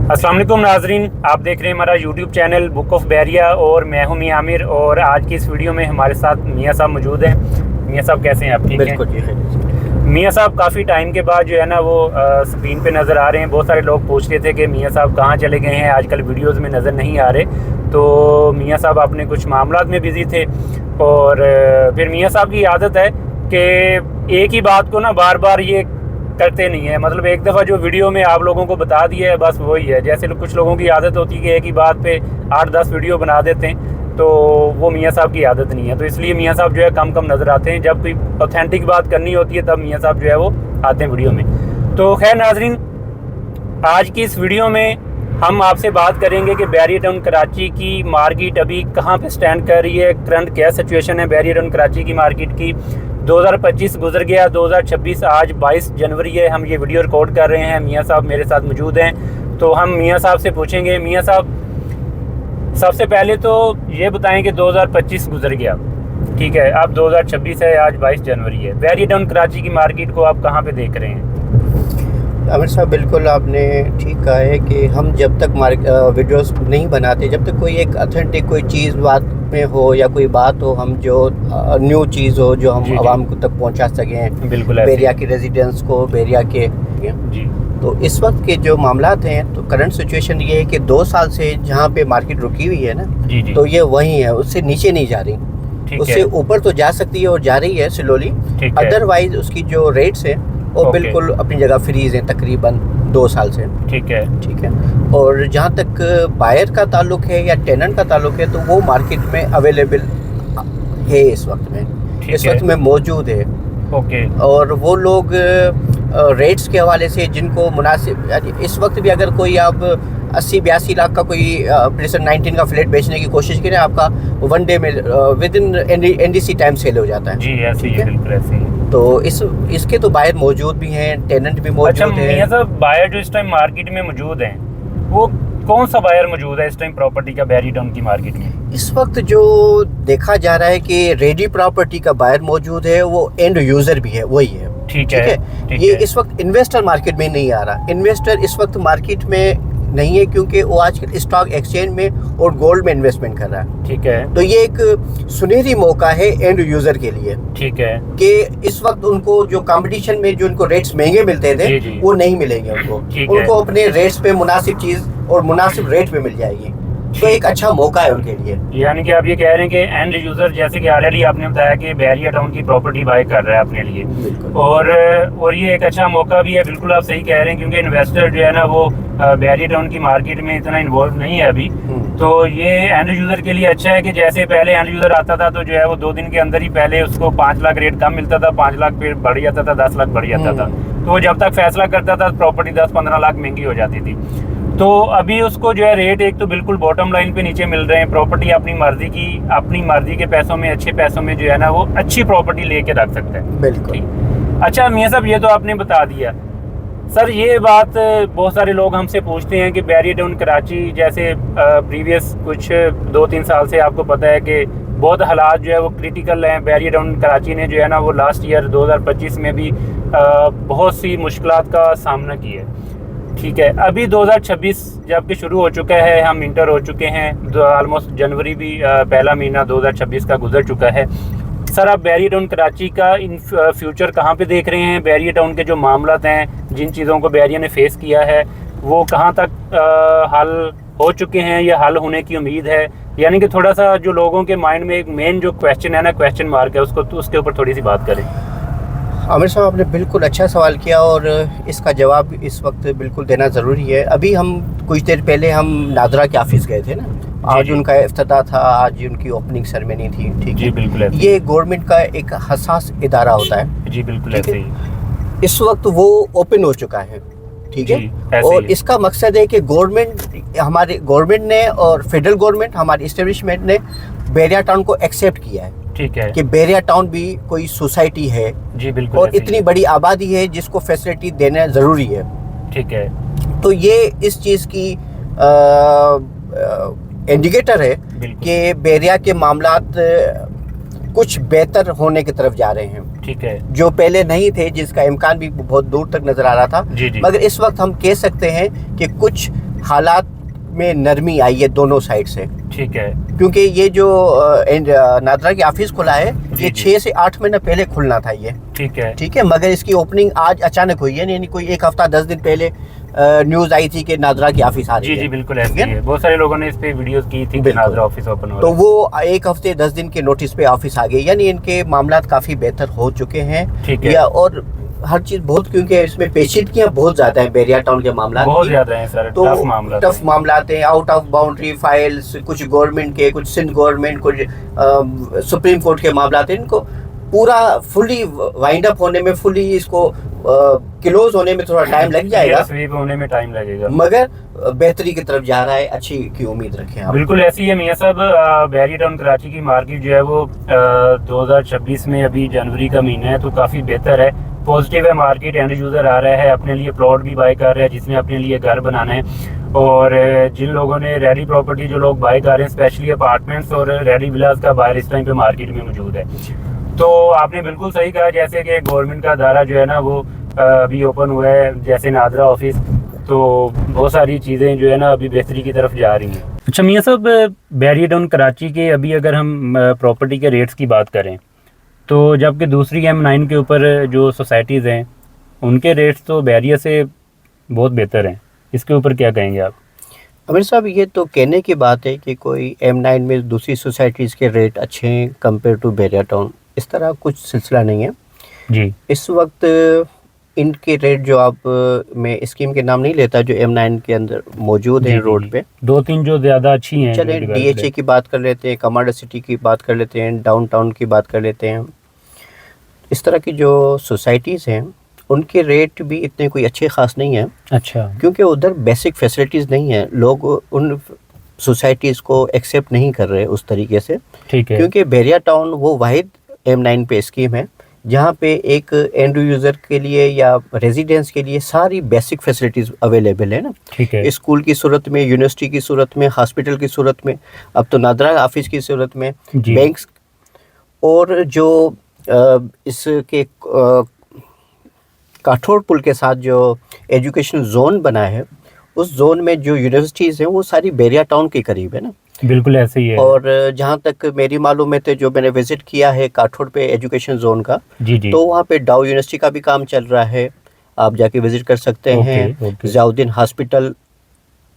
अस्सलाम वालेकुम नाजरीन, आप देख रहे हैं हमारा YouTube channel book of Bahria और मैं हूं मियां आमिर। और आज की इस वीडियो में हमारे साथ मियां साहब मौजूद हैं। मियां साहब कैसे हैं आप? ठीक बिल्कुल हैं। मियां साहब काफ़ी टाइम के बाद जो है ना वो स्क्रीन पे नज़र आ रहे हैं। बहुत सारे लोग पूछ रहे थे कि मियां साहब कहाँ चले गए हैं, आजकल वीडियोज़ में नज़र नहीं आ रहे। तो मियां साहब अपने कुछ मामलात में बिज़ी थे और फिर मियां साहब की आदत है कि एक ही बात को ना बार बार ये करते नहीं है। मतलब एक दफ़ा जो वीडियो में आप लोगों को बता दिया है बस वही है। जैसे कुछ लोगों की आदत होती है कि एक ही बात पे 8-10 वीडियो बना देते हैं, तो वो मियां साहब की आदत नहीं है। तो इसलिए मियां साहब जो है कम कम नज़र आते हैं। जब कोई ऑथेंटिक बात करनी होती है तब मियां साहब जो है वो आते हैं वीडियो में। तो खैर नाजरीन, आज की इस वीडियो में हम आपसे बात करेंगे कि बैरियर टाउन कराची की मार्केट अभी कहाँ पे स्टैंड कर रही है, करंट क्या सिचुएशन है बैरियर टाउन कराची की मार्केट की। 2025 गुजर गया, 2026 आज 22 जनवरी है। हम ये वीडियो रिकॉर्ड कर रहे हैं। मियां साहब मेरे साथ मौजूद हैं, तो हम मियां साहब से पूछेंगे। मियां साहब, सबसे पहले तो ये बताएं कि 2025 गुजर गया, ठीक है, अब 2026 है, आज 22 जनवरी है। बैरियर टाउन कराची की मार्केट को आप कहाँ पे देख रहे हैं? आमिर साहब, बिल्कुल आपने ठीक कहा है कि हम जब तक वीडियोस नहीं बनाते, जब तक कोई एक ऑथेंटिक कोई चीज़ बात में हो या कोई बात हो, हम जो न्यू चीज़ हो जो हम आवाम को तक पहुंचा सकें, बिल्कुल बैरिया के रेजिडेंट्स को, बैरिया के जी। तो इस वक्त के जो मामलात हैं, तो करंट सिचुएशन ये है कि 2 साल से जहाँ पे मार्केट रुकी हुई है ना, जी। तो ये वही है, उससे नीचे नहीं जा रही। उससे ऊपर तो जा सकती है और जा रही है स्लोली। अदरवाइज उसकी जो रेट्स है वो बिल्कुल अपनी जगह फ्रीज हैं तकरीबन 2 साल से। ठीक है। और जहाँ तक बायर का ताल्लुक है या टेनेंट का ताल्लुक है, तो वो मार्केट में अवेलेबल है इस वक्त में मौजूद है। और वो लोग रेट्स के हवाले से जिनको मुनासिब, इस वक्त भी अगर कोई आप 80-82 लाख का कोई प्रेजेंट 19 का फ्लैट बेचने की कोशिश करें, आपका 1 डे में within NDC time sale हो जाता है। जी, ऐसे ही है, बिल्कुल ऐसे ही। तो इसके तो बायर मौजूद भी हैं, टेनेंट भी मौजूद हैं। अच्छा मियां साहब, बायर जो इस टाइम मार्केट में मौजूद हैं, वो कौन सा बायर मौजूद है इस टाइम प्रॉपर्टी का बैरियर टाउन की मार्केट में? इस वक्त जो देखा जा रहा है कि रेडी प्रॉपर्टी का बायर मौजूद है, वो एंड यूजर भी है, वही है। ठीक है। ये इस वक्त इन्वेस्टर मार्केट में नहीं आ रहा। इन्वेस्टर इस वक्त मार्केट में नहीं है क्योंकि वो आजकल स्टॉक एक्सचेंज में और गोल्ड में इन्वेस्टमेंट कर रहा है। ठीक है। तो ये एक सुनहरी मौका है एंड यूजर के लिए। ठीक है। कि इस वक्त उनको जो कंपटीशन में जो उनको रेट्स महंगे मिलते थे, वो नहीं मिलेंगे उनको अपने रेट्स पे मुनासिब चीज और मुनासिब रेट पे मिल जाएगी। तो एक अच्छा मौका है उनके लिए। यानी कि आप ये कह रहे हैं कि एंड यूजर, जैसे कि ऑलरेडी आपने बताया कि बैरियर टाउन की प्रॉपर्टी बाय कर रहा है अपने लिए, और ये एक अच्छा मौका भी है। बिल्कुल आप सही कह रहे हैं, क्योंकि इन्वेस्टर जो है ना वो बैरियर टाउन की मार्केट में इतना इन्वॉल्व नहीं है अभी। तो ये एंड यूजर के लिए अच्छा है कि जैसे पहले एंड यूजर आता था तो जो है वो 2 दिन के अंदर ही पहले उसको 5 लाख रेट कम मिलता था, 5 लाख फिर बढ़ जाता था, 10 लाख बढ़ जाता था। तो वो जब तक फैसला करता था प्रॉपर्टी 10-15 लाख महंगी हो जाती थी। तो अभी उसको जो है रेट एक तो बिल्कुल बॉटम लाइन पे नीचे मिल रहे हैं। प्रॉपर्टी अपनी मर्जी के पैसों में, अच्छे पैसों में जो है ना वो अच्छी प्रॉपर्टी लेके रख सकता है। बिल्कुल। अच्छा मियां साहब, ये तो आपने बता दिया। सर ये बात बहुत सारे लोग हमसे पूछते हैं कि बैरियर टाउन कराची जैसे प्रीवियस कुछ 2-3 साल से आपको पता है कि बहुत हालात जो है वो क्रिटिकल हैं। बैरियर टाउन कराची ने जो है ना वो लास्ट ईयर 2025 में भी बहुत सी मुश्किलात का सामना किया है। ठीक है, अभी 2026 जबकि शुरू हो चुका है, हम इंटर हो चुके हैं, ऑलमोस्ट जनवरी भी पहला महीना 2026 का गुजर चुका है। सर आप बैरियर टाउन कराची का इन फ्यूचर कहाँ पे देख रहे हैं? बैरियर टाउन के जो मामलात हैं, जिन चीज़ों को बैरियर ने फेस किया है, वो कहाँ तक हल हो चुके हैं या हल होने की उम्मीद है? यानी कि थोड़ा सा जो लोगों के माइंड में एक मेन जो क्वेश्चन है ना, क्वेश्चन मार्क है, उसके ऊपर थोड़ी सी बात करें। आमिर साहब, आपने बिल्कुल अच्छा सवाल किया और इसका जवाब इस वक्त बिल्कुल देना ज़रूरी है। अभी हम कुछ देर पहले हम नादरा के ऑफिस गए थे ना, आज उनका इफ्तिताह था, आज उनकी ओपनिंग सेरेमनी थी। ठीक है, बिल्कुल। ये गवर्नमेंट का एक हसास इदारा होता है। जी बिल्कुल ऐसे ही। इस वक्त वो ओपन हो चुका है। ठीक है। और इसका मकसद है कि हमारे गवर्नमेंट ने और फेडरल गवर्नमेंट, हमारी इस्टेब्लिशमेंट ने बैरियर टाउन को एक्सेप्ट किया है। ठीक है, कि बैरियर टाउन भी कोई सोसाइटी है। जी बिल्कुल। और इतनी बड़ी आबादी है जिसको फैसिलिटी देना ज़रूरी है। ठीक है। तो ये इस चीज़ की इंडिकेटर है कि बैरिया के मामलात कुछ बेहतर होने की तरफ जा रहे हैं। ठीक है, जो पहले नहीं थे, जिसका इम्कान भी बहुत दूर तक नजर आ रहा था। जी। मगर इस वक्त हम कह सकते हैं कि कुछ हालात में नरमी आई है दोनों साइड से। ठीक है। क्योंकि ये जो नादरा की ऑफिस खुला है ये 6 से 8 महीने पहले खुलना था ये। ठीक है। ठीक है, मगर इसकी ओपनिंग आज अचानक हुई है, यानी कोई 1 हफ्ता 10 दिन पहले न्यूज आई थी कि नादरा की ऑफिस आ रही है। जी बिल्कुल ऐसी है। बहुत सारे लोगों ने इस पे वीडियोस की थी कि नादरा ऑफिस ओपन हो रहा है। तो वो 1 हफ्ते 10 दिन के नोटिस पे ऑफिस आ गई, यानी इनके मामला काफी बेहतर हो चुके हैं। ठीक है। या और हर चीज बहुत, क्योंकि इसमें पेचीदगियां बहुत ज्यादा है बैरिया टाउन के मामला बहुत ज्यादा है सर। तो टफ मामला हैं, आउट ऑफ बाउंड्री फाइल्स, कुछ गवर्नमेंट के, कुछ सिंध गवर्नमेंट, कुछ सुप्रीम कोर्ट के मामला हैं। इनको पूरा फुली वाइंड अप होने में, फुली इसको क्लोज होने में थोड़ा टाइम लग जाएगा, स्वीप होने में टाइम लगेगा, मगर बेहतरी की तरफ जा रहा है। अच्छी की उम्मीद रखें आप। बिल्कुल ऐसी है मियां साहब। बैरिया टाउन कराची की मार्केट जो है वो 2026 में अभी जनवरी का महीना है तो काफ़ी बेहतर है, पॉजिटिव है मार्केट। एंड यूज़र आ रहा है, अपने लिए प्लॉट भी बाय कर रहा है जिसने अपने लिए घर बनाना है। और जिन लोगों ने रेडी प्रॉपर्टी जो लोग बाय कर रहे हैं, स्पेशली अपार्टमेंट्स और रेडी विलास का बायर इस टाइम पे मार्केट में मौजूद है। तो आपने बिल्कुल सही कहा, जैसे कि गवर्नमेंट का अदारा जो है ना वो अभी ओपन हुआ है, जैसे नादरा ऑफिस, तो बहुत सारी चीज़ें जो है ना अभी बेहतरी की तरफ जा रही हैं। अच्छा मियां साहब, बैरिया टाउन कराची के अभी अगर हम प्रॉपर्टी के रेट्स की बात करें तो जबकि दूसरी M9 के ऊपर जो सोसाइटीज़ हैं उनके रेट्स तो बैरिया से बहुत बेहतर हैं, इसके ऊपर क्या कहेंगे आप? अमीर साहब, ये तो कहने की बात है कि कोई M9 में दूसरी सोसाइटीज़ के रेट अच्छे हैं कंपेयर टू बैरिया टाउन, इस तरह कुछ सिलसिला नहीं है जी। इस वक्त इनके रेट जो आप, मैं स्कीम के नाम नहीं लेता, जो M9 के अंदर मौजूद है रोड पे, 2-3 जो ज़्यादा अच्छी हैं। चले DHA की बात कर लेते हैं, कमांडर सिटी की बात कर लेते हैं, डाउनटाउन की बात कर लेते हैं। इस तरह की जो सोसाइटीज़ हैं उनके रेट भी इतने कोई अच्छे ख़ास नहीं हैं। अच्छा। क्योंकि उधर बेसिक फैसिलिटीज़ नहीं है, लोग उन सोसाइटीज़ को एक्सेप्ट नहीं कर रहे उस तरीके से। ठीक है। क्योंकि बैरिया टाउन वो वाहिद M9 पे स्कीम है जहाँ पे एक एंड यूज़र के लिए या रेजिडेंस के लिए सारी बेसिक फैसिलिटीज़ अवेलेबल है ना। ठीक है। स्कूल की सूरत में, यूनिवर्सिटी की सूरत में, हॉस्पिटल की सूरत में, अब तो नादरा ऑफिस की सूरत में, बैंक्स, और जो इसके काठोड़ पुल के साथ जो एजुकेशन जोन बना है, उस जोन में जो यूनिवर्सिटीज़ हैं वो सारी बैरिया टाउन के करीब है ना। बिल्कुल ऐसे ही है। और जहाँ तक मेरी मालूमात है, जो मैंने विज़िट किया है काठोड़ पे एजुकेशन जोन का, जी जी, तो वहाँ पे डाउ यूनिवर्सिटी का भी काम चल रहा है, आप जाके विज़िट कर सकते हैं। Ziauddin hospital,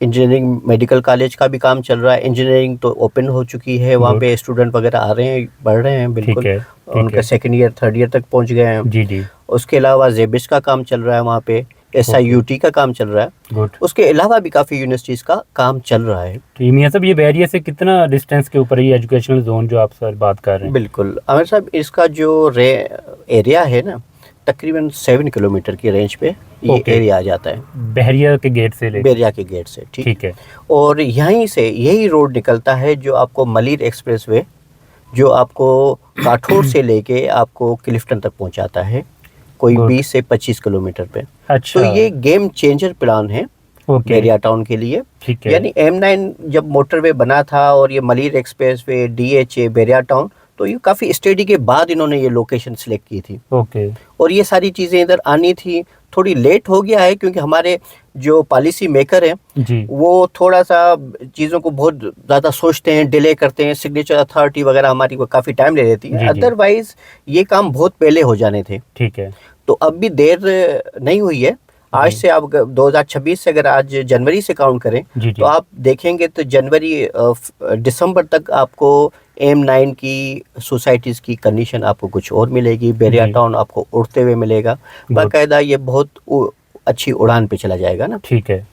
engineering medical college का भी काम चल रहा है। इंजीनियरिंग तो ओपन हो चुकी है, वहाँ पे स्टूडेंट वगैरह आ रहे हैं, बढ़ रहे हैं, बिल्कुल उनका 2nd ईयर 3rd ईयर तक पहुँच गए हैं। जी जी। उसके अलावा जेबिस का काम चल रहा है वहाँ पे, SIUT का काम चल रहा है। उसके अलावा भी काफ़ी यूनिवर्सिटीज़ का काम चल रहा है। तो मियां साहब, ये बैरिया से कितना डिस्टेंस के ऊपर है ये एजुकेशनल जोन जो आप सर बात कर रहे हैं? बिल्कुल आमिर साहब, इसका जो एरिया है ना, तकरीबन 7 किलोमीटर की रेंज पे ये एरिया आ जाता है, बैरिया के गेट से। बैरिया के गेट से, ठीक है। और यहीं से यही रोड निकलता है जो आपको मलिर एक्सप्रेसवे, जो आपको काठोड़ से लेके आपको क्लिफ्टन तक पहुंचाता है, कोई 20 से 25 किलोमीटर पे। अच्छा। तो ये गेम चेंजर प्लान है बैरिया टाउन के लिए। ठीक है। यानी M9 जब मोटरवे बना था और ये Malir expressway, DHA, Bahria town, तो ये काफ़ी स्टडी के बाद इन्होंने ये लोकेशन सिलेक्ट की थी। ओके। और ये सारी चीज़ें इधर आनी थी, थोड़ी लेट हो गया है क्योंकि हमारे जो पॉलिसी मेकर हैं जी, वो थोड़ा सा चीज़ों को बहुत ज़्यादा सोचते हैं, डिले करते हैं। सिग्नेचर अथॉरिटी वगैरह हमारी को काफ़ी टाइम ले लेती है, अदरवाइज ये काम बहुत पहले हो जाने थे। ठीक है। तो अब भी देर नहीं हुई है। आज से आप 2026 से अगर आज जनवरी से काउंट करें तो आप देखेंगे तो जनवरी दिसंबर तक आपको M9 की सोसाइटीज़ की कंडीशन आपको कुछ और मिलेगी। बैरिया टाउन आपको उड़ते हुए मिलेगा, बाकायदा ये बहुत अच्छी उड़ान पे चला जाएगा ना। ठीक है,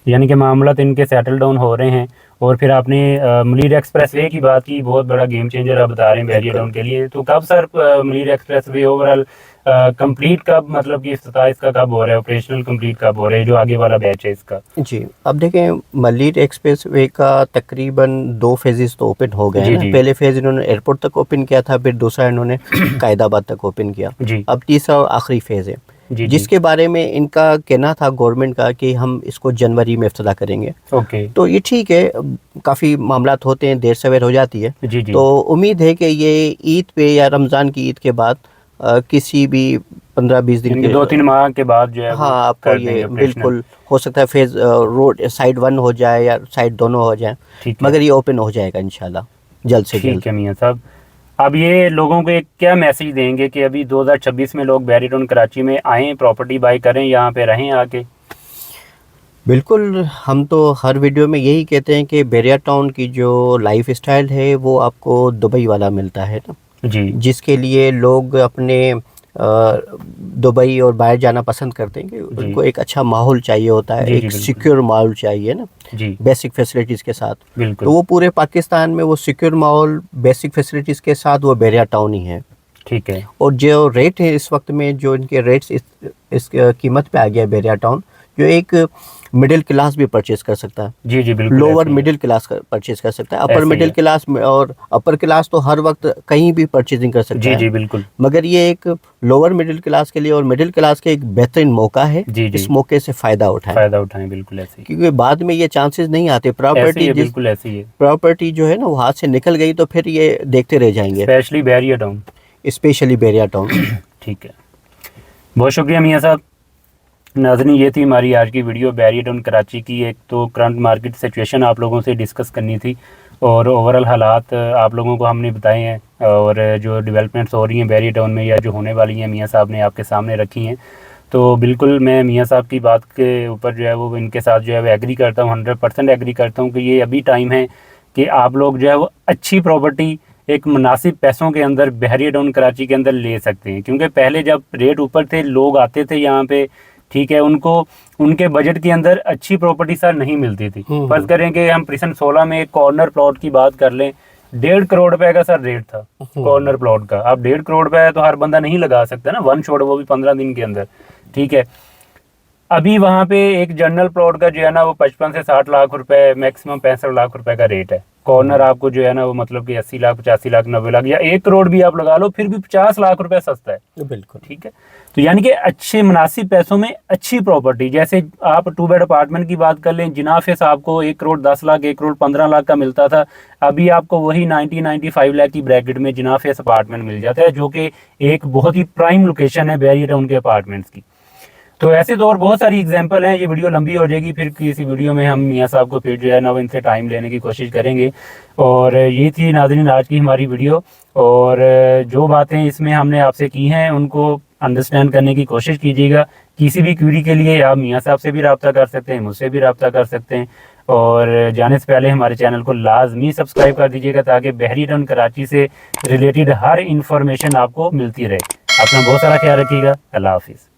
यानी कि मामला तो इनके सेटल डाउन हो रहे हैं। और फिर आपने मलिर एक्सप्रेसवे की बात की, बहुत बड़ा गेम चेंजर आप बता रहे हैं बैरिया टाउन के लिए। तो कब sir Malir expressway overall complete कब, मतलब कि इफ्तिताह इसका कब हो रहा है, ऑपरेशनल कंप्लीट कब हो रहा है, जो आगे वाला बैच है इसका? जी, अब देखें, मलिर एक्सप्रेसवे का तकरीबन 2 फेजेस तो ओपन हो गए हैं। पहले फेज इन्होंने एयरपोर्ट तक ओपन किया था, फिर दूसरा इन्होंने कायदाबाद तक ओपन किया, अब तीसरा और आखिरी फेज है जिसके बारे में इनका कहना था गवर्नमेंट का कि हम इसको जनवरी में इफ्तिताह करेंगे। तो ये ठीक है, काफ़ी मामलात होते हैं, देर सवेर हो जाती है। तो उम्मीद है कि ये ईद पे या रमज़ान की ईद के बाद किसी भी 15-20 दिन यानी के 2-3 माह के बाद जो है वो हाँ आपको कर देंगे ये operational। बिल्कुल हो सकता है फेज रोड साइड 1 हो जाए या साइड दोनों हो जाए, ठीक है। मगर ये ओपन हो जाएगा इंशाल्लाह जल्द से जल्द। ठीक है मियाँ साहब, अब ये लोगों को एक क्या मैसेज देंगे कि अभी 2026 में लोग बैरियटॉन कराची में आएँ, प्रॉपर्टी बाई करें, यहाँ पे रहें आके? बिल्कुल, हम तो हर वीडियो में यही कहते हैं कि बैरिया टाउन की जो लाइफ स्टाइल है वो आपको दुबई वाला मिलता है ना, जी जिसके लिए लोग अपने दुबई और बाहर जाना पसंद करते हैं कि उनको एक अच्छा माहौल चाहिए होता है, जी, जी, एक बिल्कुल। सिक्योर माहौल चाहिए ना, जी बेसिक फैसिलिटीज़ के साथ। बिल्कुल। तो वो पूरे पाकिस्तान में वो सिक्योर माहौल बेसिक फैसिलिटीज़ के साथ वो बैरिया टाउन ही है। ठीक है। और जो रेट है इस वक्त में, जो इनके रेट्स इस कीमत पे आ गया है बैरिया टाउन, जो एक मिडिल क्लास भी परचेज कर सकता है, जी जी बिल्कुल। लोअर ऐसे ही है। मिडिल क्लास परचेज कर सकता है, अपर ऐसे ही मिडिल है। क्लास और अपर क्लास तो हर वक्त कहीं भी परचेजिंग कर सकता जी है। जी बिल्कुल। मगर ये एक लोअर मिडिल क्लास के लिए और मिडिल क्लास के एक बेहतरीन मौका है, जी जी, इस मौके से फ़ायदा उठाएं, फ़ायदा उठाएं, बिल्कुल ऐसे ही। क्योंकि बाद में ये चांसेस नहीं आते। ऐसे ही है, बिल्कुल ऐसे ही है। प्रॉपर्टी जो है ना वो हाथ से निकल गई तो फिर ये देखते रह जाएंगे, specially Bahria town. Specially Bahria town. ठीक है, बहुत शुक्रिया मियाँ साहब। नाज़रीन, ये थी हमारी आज की वीडियो बैरियर टाउन कराची की। एक तो करंट मार्केट सिचुएशन आप लोगों से डिस्कस करनी थी और ओवरऑल हालात आप लोगों को हमने बताए हैं, और जो डेवलपमेंट्स हो रही हैं बैरियर टाउन में या जो होने वाली हैं मियाँ साहब ने आपके सामने रखी हैं। तो बिल्कुल मैं मियाँ साहब की बात के ऊपर जो है वो इनके साथ जो है वो एग्री करता हूँ, 100% एग्री करता हूँ कि ये अभी टाइम है कि आप लोग जो है वो अच्छी प्रॉपर्टी एक मुनासिब पैसों के अंदर बैरियर टाउन कराची के अंदर ले सकते हैं। क्योंकि पहले जब रेट ऊपर थे, लोग आते थे यहाँ पे, ठीक है, उनको उनके बजट के अंदर अच्छी प्रॉपर्टी सर नहीं मिलती थी। फर्ज करें कि हम प्रिसन 16 में एक कॉर्नर प्लॉट की बात कर लें, 1.5 करोड़ रुपए का सर रेट था कॉर्नर प्लॉट का। अब 1.5 करोड़ रुपए तो हर बंदा नहीं लगा सकता ना, वन शॉट, वो भी 15 दिन के अंदर, ठीक है। अभी वहाँ पे एक जनरल प्लॉट का जो है ना वो 55 से 60 लाख रुपए, मैक्सिमम 65 लाख रुपए का रेट है। कॉर्नर आपको जो है ना वो मतलब कि 80 लाख, 85 लाख, 90 लाख या 1 करोड़ भी आप लगा लो, फिर भी 50 लाख रुपए सस्ता है। बिल्कुल ठीक है, तो यानी कि अच्छे मुनासिब पैसों में अच्छी प्रॉपर्टी, जैसे आप 2 बेड अपार्टमेंट की बात कर लें, जिनाफे से आपको 1 करोड़ 10 लाख, 1 करोड़ 15 लाख का मिलता था, अभी आपको वही 90-95 लाख की ब्रैकेट में जिनाफे अपार्टमेंट मिल जाता है, जो कि एक बहुत ही प्राइम लोकेशन है बैरियर टाउन के अपार्टमेंट्स की। तो ऐसे तो और बहुत सारी एग्जांपल हैं। ये वीडियो लंबी हो जाएगी, फिर किसी वीडियो में हम मियाँ साहब को फिर जो है ना वो इनसे टाइम लेने की कोशिश करेंगे। और ये थी नाज़रीन आज की हमारी वीडियो, और जो बातें इसमें हमने आपसे की हैं उनको अंडरस्टैंड करने की कोशिश कीजिएगा। किसी भी क्वेरी के लिए आप मियाँ साहब से भी रब्ता कर सकते हैं, मुझसे भी रब्ता कर सकते हैं। और जाने से पहले हमारे चैनल को लाजमी सब्सक्राइब कर दीजिएगा ताकि बैरियर टाउन कराची से रिलेटेड हर इंफॉर्मेशन आपको मिलती रहे। अपना बहुत सारा ख्याल रखिएगा। अल्लाह हाफिज़।